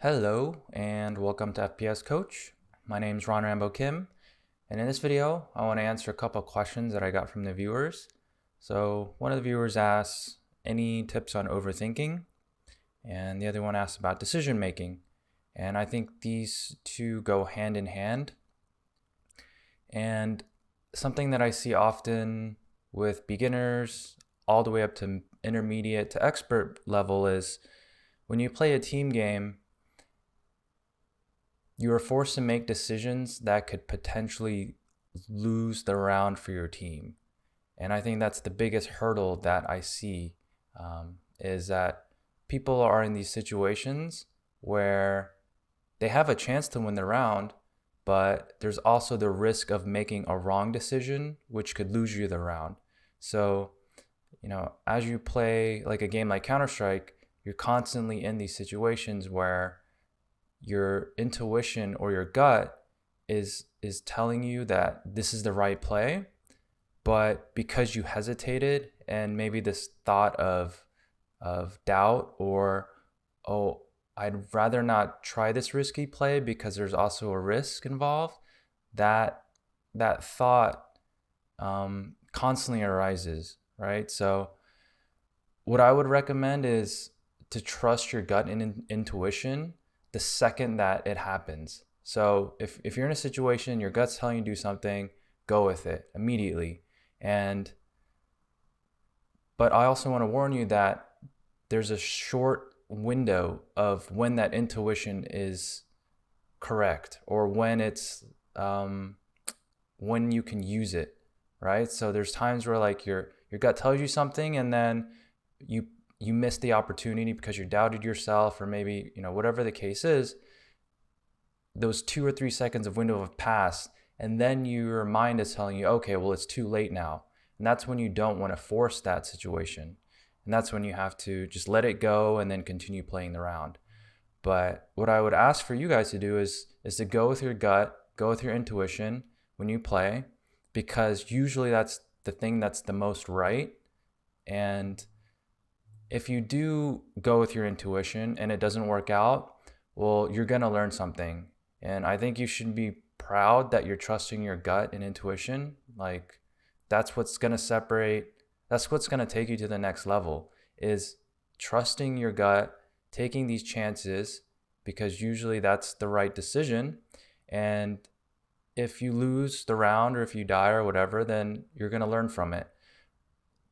Hello and welcome to FPS Coach. My name is Rambo Kim, and in this video I want to answer a couple of questions that I got from the viewers. So one of the viewers asks any tips on overthinking, and the other one asks about decision making. And I think these two go hand in hand. And something that I see often with beginners all the way up to intermediate to expert level is when you play a team game, you are forced to make decisions that could potentially lose the round for your team. And I think that's the biggest hurdle that I see, is that people are in these situations where they have a chance to win the round, but there's also the risk of making a wrong decision, which could lose you the round. So, as you play like a game like Counter-Strike, you're constantly in these situations where your intuition or your gut is telling you that this is the right play, but because you hesitated and maybe this thought of doubt or, oh, I'd rather not try this risky play because there's also a risk involved, that that thought constantly arises, right? So what I would recommend is to trust your gut and intuition the second that it happens. So if you're in a situation, your gut's telling you to do something, go with it immediately. But I also want to warn you that there's a short window of when that intuition is correct or when it's when you can use it, right? So there's times where like your gut tells you something and then you missed the opportunity because you doubted yourself or maybe whatever the case is. Those 2 or 3 seconds of window have passed, and then your mind is telling you, okay, well, it's too late now. And that's when you don't want to force that situation, and that's when you have to just let it go and then continue playing the round. But what I would ask for you guys to do is to go with your gut, go with your intuition when you play, because usually that's the thing that's the most right. And if you do go with your intuition and it doesn't work out, well, you're going to learn something. And I think you should be proud that you're trusting your gut and intuition. Like that's what's going to separate, that's what's going to take you to the next level is trusting your gut, taking these chances because usually that's the right decision. And if you lose the round or if you die or whatever, then you're going to learn from it.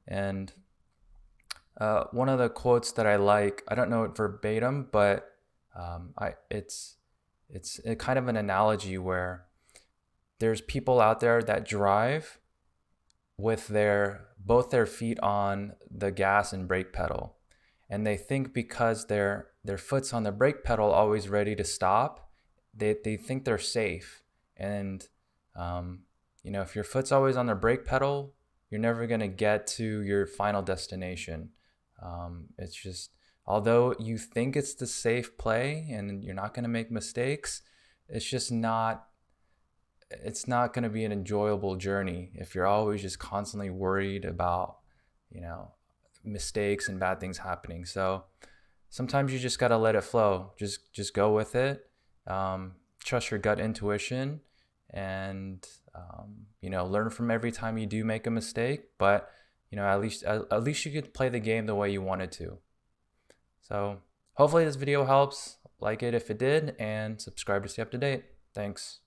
And one of the quotes that I like, I don't know it verbatim, but it's a kind of an analogy where there's people out there that drive with both their feet on the gas and brake pedal, and they think because their foot's on the brake pedal, always ready to stop, they think they're safe. And if your foot's always on the brake pedal, you're never going to get to your final destination. It's just, although you think it's the safe play and you're not going to make mistakes, it's not going to be an enjoyable journey if you're always just constantly worried about, mistakes and bad things happening. So sometimes you just got to let it flow. Just go with it. Trust your gut intuition and, learn from every time you do make a mistake, but at least you could play the game the way you wanted to. So hopefully this video helps. Like it if it did, and subscribe to stay up to date. Thanks.